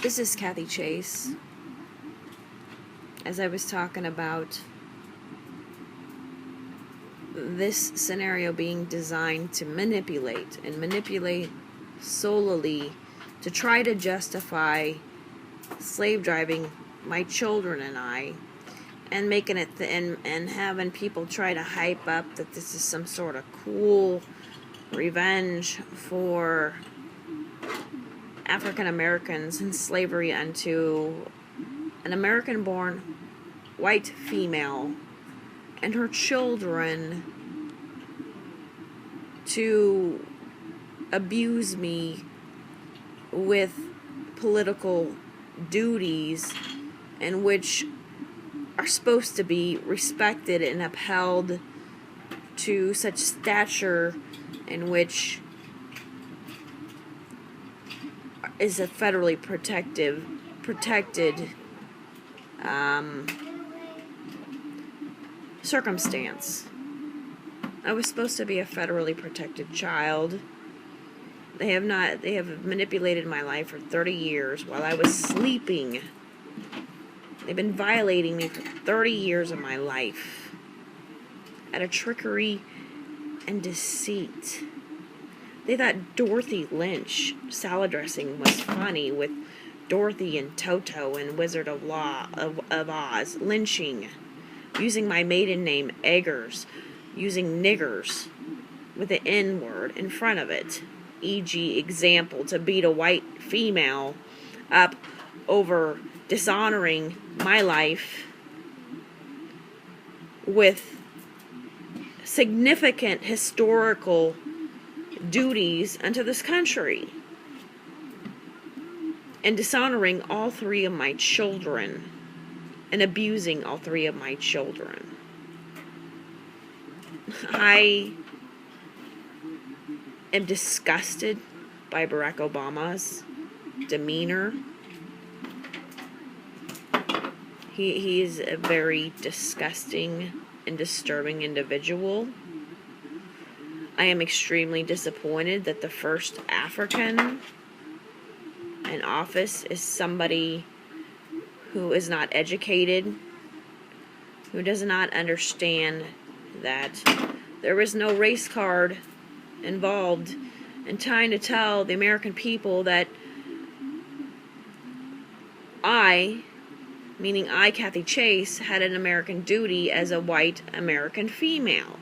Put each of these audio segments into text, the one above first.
This is Kathy Chase. As I was talking about this scenario being designed to manipulate solely to try to justify slave driving my children and I, and making it and having people try to hype up that this is some sort of cool revenge for African Americans and slavery unto an American-born white female and her children to abuse me with political duties, and which are supposed to be respected and upheld to such stature, in which is a federally protected circumstance. I was supposed to be a federally protected child. They have manipulated my life for 30 years while I was sleeping. They've been violating me for 30 years of my life out of trickery and deceit. They thought Dorothy Lynch salad dressing was funny with Dorothy and Toto and Wizard of Oz lynching, using my maiden name Eggers, using niggers with the N word in front of it, e.g. example, to beat a white female up over dishonoring my life with significant historical duties unto this country, and dishonoring all three of my children and abusing all three of my children. I am disgusted by Barack Obama's demeanor. He is a very disgusting and disturbing individual. I am extremely disappointed that the first African in office is somebody who is not educated, who does not understand that there is no race card involved in trying to tell the American people that I, meaning I, Kathy Chase, had an American duty as a white American female.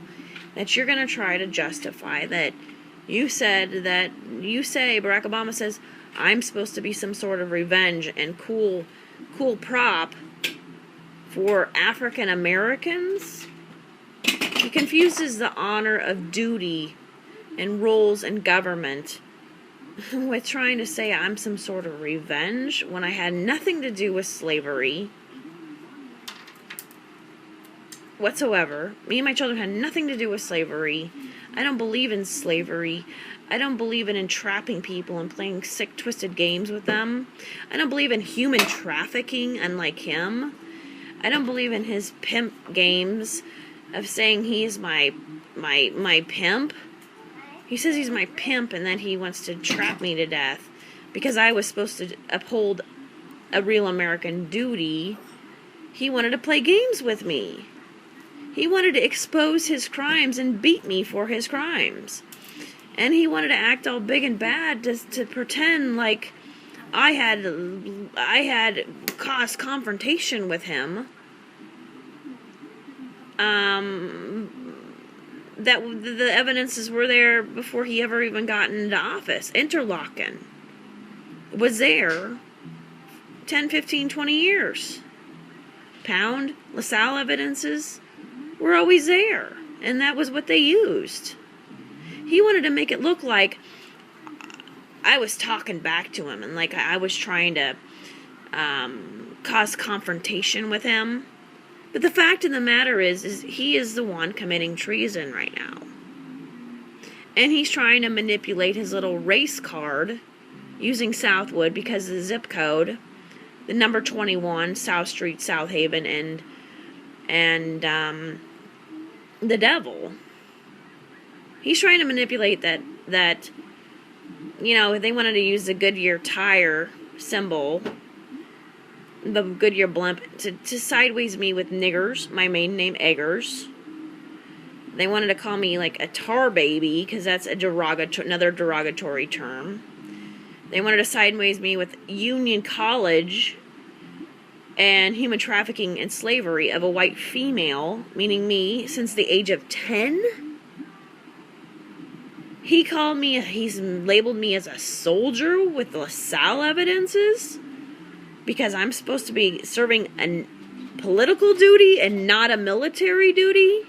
That you're going to try to justify that you say Barack Obama says I'm supposed to be some sort of revenge and cool prop for African Americans. He confuses the honor of duty and roles in government with trying to say I'm some sort of revenge when I had nothing to do with slavery whatsoever. Me and my children had nothing to do with slavery. I don't believe in slavery. I don't believe in entrapping people and playing sick, twisted games with them. I don't believe in human trafficking, unlike him. I don't believe in his pimp games of saying he's my pimp. He says he's my pimp and that he wants to trap me to death because I was supposed to uphold a real American duty. He wanted to play games with me. He wanted to expose his crimes and beat me for his crimes. And he wanted to act all big and bad to pretend like I had caused confrontation with him. That the evidences were there before he ever even got into office. Interlocking was there 10, 15, 20 years. Pound, LaSalle evidences were always there, and that was what they used. He wanted to make it look like I was talking back to him and like I was trying to cause confrontation with him. But the fact of the matter is he is the one committing treason right now. And he's trying to manipulate his little race card using Southwood because of the zip code, the number 21, South Street, South Haven, and the devil. He's trying to manipulate that, you know, they wanted to use the Goodyear tire symbol, the Goodyear blimp, to sideways me with niggers, my maiden name Eggers. They wanted to call me like a tar baby, because that's another derogatory term. They wanted to sideways me with Union College and human trafficking and slavery of a white female, meaning me, since the age of 10. He's labeled me as a soldier with LaSalle evidences, because I'm supposed to be serving a political duty and not a military duty.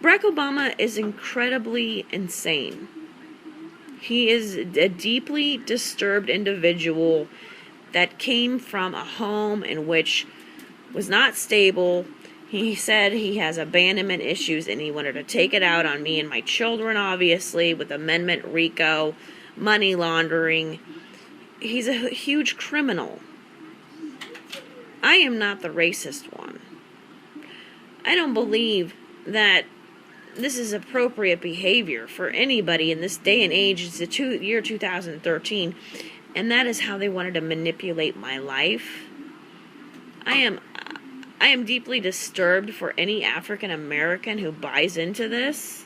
Barack Obama is incredibly insane. He is a deeply disturbed individual that came from a home in which was not stable. He said he has abandonment issues and he wanted to take it out on me and my children, obviously, with Amendment RICO, money laundering. He's a huge criminal. I am not the racist one. I don't believe that this is appropriate behavior for anybody in this day and age. It's the year 2013, and that is how they wanted to manipulate my life. I am deeply disturbed for any African American who buys into this,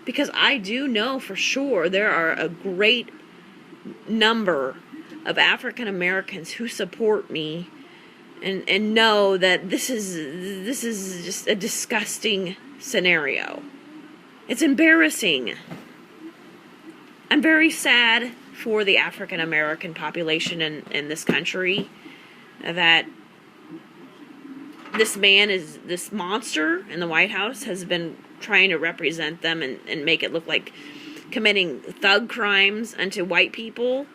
because I do know for sure there are a great number of African Americans who support me and know that this is just a disgusting scenario. It's embarrassing. I'm very sad for the African American population in this country, that this monster in the White House has been trying to represent them and make it look like committing thug crimes unto white people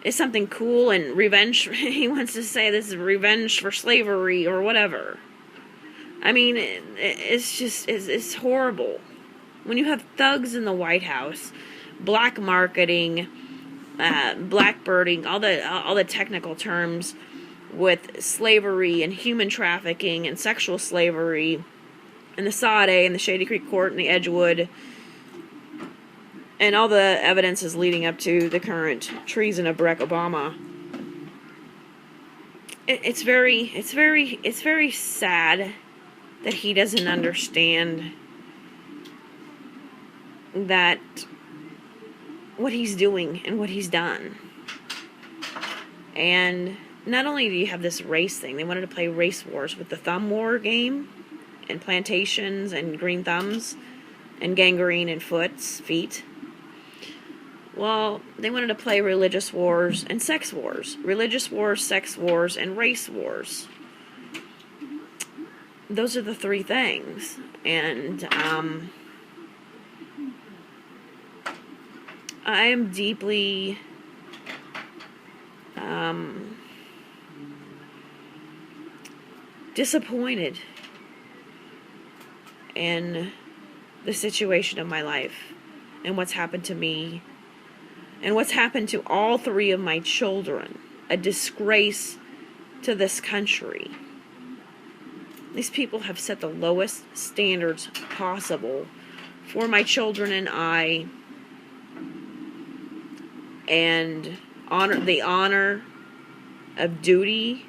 is something cool and revenge. He wants to say this is revenge for slavery or whatever. I mean, it's horrible. When you have thugs in the White House, black marketing, blackbirding, all the technical terms with slavery and human trafficking and sexual slavery, and the Sade and the Shady Creek Court and the Edgewood, and all the evidence is leading up to the current treason of Barack Obama. It's very sad that he doesn't understand that what he's doing and what he's done. And not only do you have this race thing, they wanted to play race wars with the thumb war game, and plantations and green thumbs and gangrene and feet. Well, they wanted to play religious wars and sex wars. Religious wars, sex wars, and race wars. Those are the three things. And I am deeply disappointed in the situation of my life and what's happened to me and what's happened to all three of my children. A disgrace to this country. These people have set the lowest standards possible for my children and I, and the honor of duty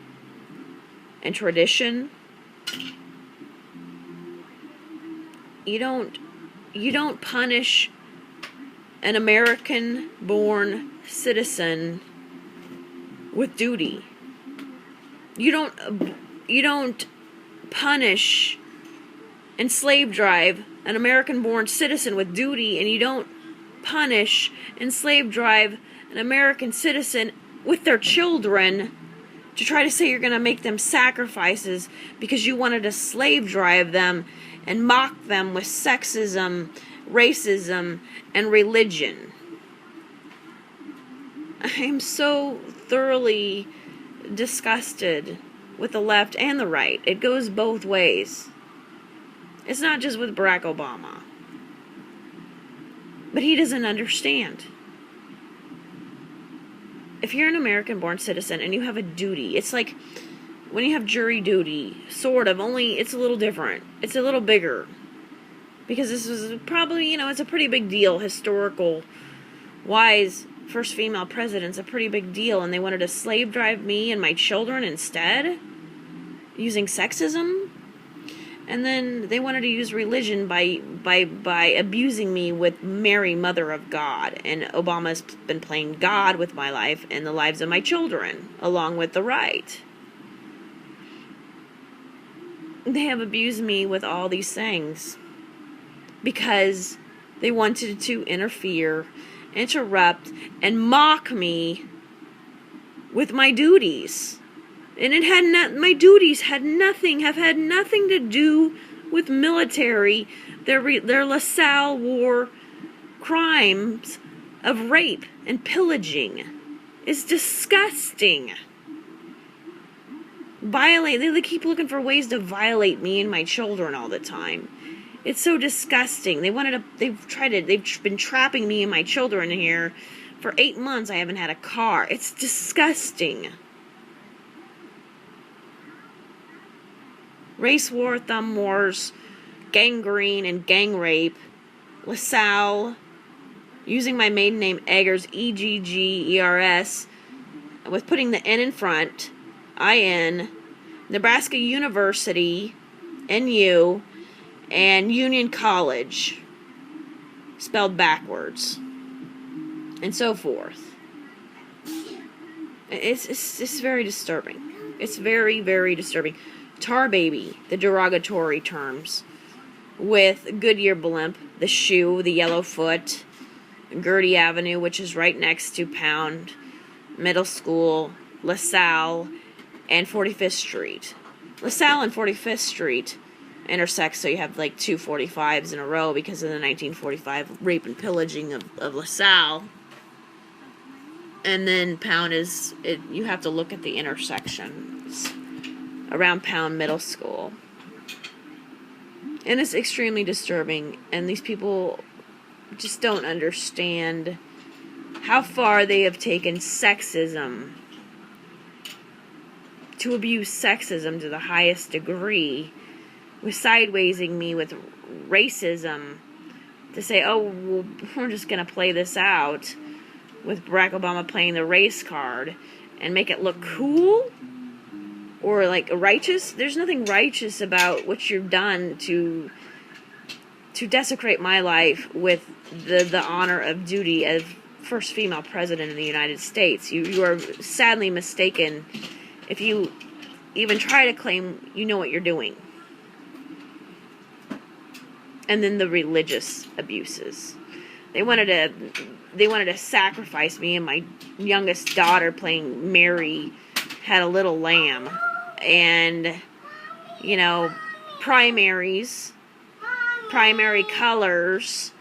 and tradition. You don't punish an American-born citizen with duty. You don't punish and slave drive an American-born citizen with duty, and you don't punish and slave drive an American citizen with their children to try to say you're going to make them sacrifices because you wanted to slave drive them and mock them with sexism, racism, and religion. I am so thoroughly disgusted with the left and the right. It goes both ways. It's not just with Barack Obama. But he doesn't understand. If you're an American-born citizen and you have a duty, it's like when you have jury duty, sort of, only it's a little different. It's a little bigger. Because this was probably, it's a pretty big deal, historical-wise, first female president's a pretty big deal, and they wanted to slave drive me and my children instead, using sexism. And then they wanted to use religion by abusing me with Mary, Mother of God. And Obama's been playing God with my life and the lives of my children, along with the right. They have abused me with all these things because they wanted to interfere, interrupt, and mock me with my duties. And my duties have had nothing to do with military, their LaSalle war crimes of rape and pillaging. It's disgusting. They keep looking for ways to violate me and my children all the time. It's so disgusting. They've been trapping me and my children in here for 8 months. I haven't had a car. It's disgusting. Race war, thumb wars, gangrene and gang rape, LaSalle, using my maiden name Eggers, Eggers, with putting the N in front, IN, Nebraska University, NU, and Union College, spelled backwards, and so forth. It's very disturbing. It's very, very disturbing. Tar baby, the derogatory terms, with Goodyear blimp, the shoe, the yellow foot, Gertie Avenue, which is right next to Pound Middle School, LaSalle, and 45th Street. LaSalle and 45th Street intersect, so you have like two 45s in a row because of the 1945 rape and pillaging of LaSalle. And then Pound you have to look at the intersections around Pound Middle School. And it's extremely disturbing, and these people just don't understand how far they have taken sexism, to abuse sexism to the highest degree, with sidewaysing me with racism, to say, oh, well, we're just going to play this out with Barack Obama playing the race card and make it look cool or like righteous. There's nothing righteous about what you've done to desecrate my life with the honor of duty as first female president of the United States. You are sadly mistaken if you even try to claim you know what you're doing. And then the religious abuses. They wanted to sacrifice me and my youngest daughter playing Mary had a little lamb. And, primary colors,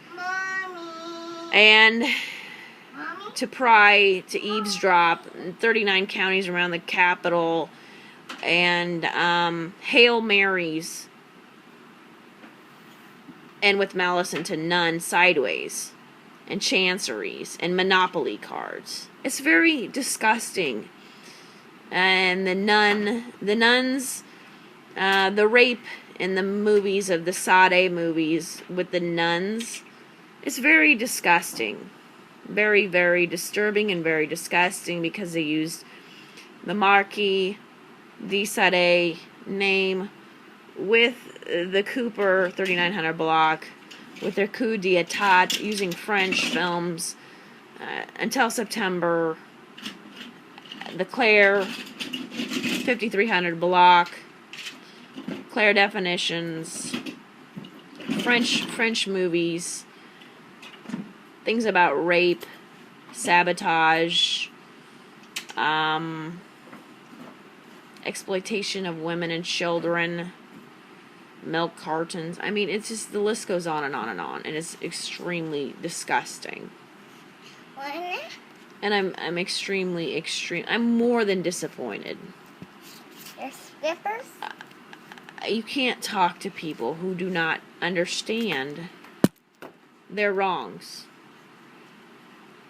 and to eavesdrop in 39 counties around the Capitol, and Hail Marys, and with malice into none sideways, and chanceries, and Monopoly cards. It's very disgusting. And the nuns, the rape in the movies of the Sade movies with the nuns, it's very disgusting. Very, very disturbing and very disgusting because they used the Marquis De Sade name with the Cooper 3900 block, with their Coup De Etat, using French films until September. The Claire 5300 block, Claire definitions, French movies, things about rape, sabotage, exploitation of women and children, milk cartons. I mean, it's just, the list goes on and on and on, and it's extremely disgusting. And I'm I'm more than disappointed. Your skippers? You can't talk to people who do not understand their wrongs.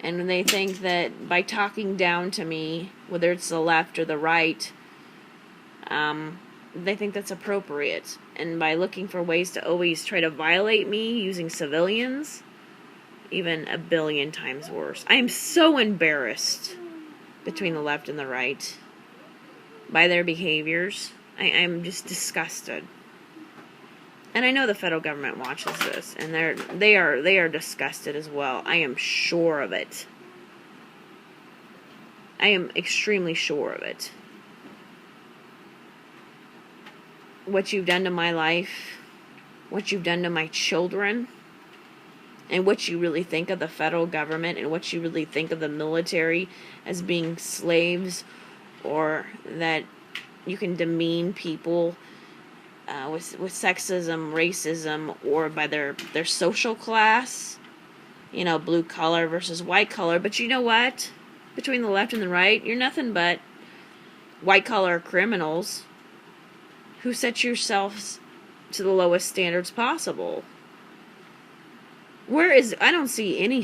And they think that by talking down to me, whether it's the left or the right, they think that's appropriate. And by looking for ways to always try to violate me using civilians, even a billion times worse. I am so embarrassed between the left and the right by their behaviors. I'm just disgusted. And I know the federal government watches this, and they are disgusted as well. I am sure of it. I am extremely sure of it. What you've done to my life, what you've done to my children, and what you really think of the federal government, and what you really think of the military as being slaves, or that you can demean people with sexism, racism, or by their social class, you know, blue collar versus white collar. But you know what? Between the left and the right, you're nothing but white collar criminals who set yourselves to the lowest standards possible. I don't see any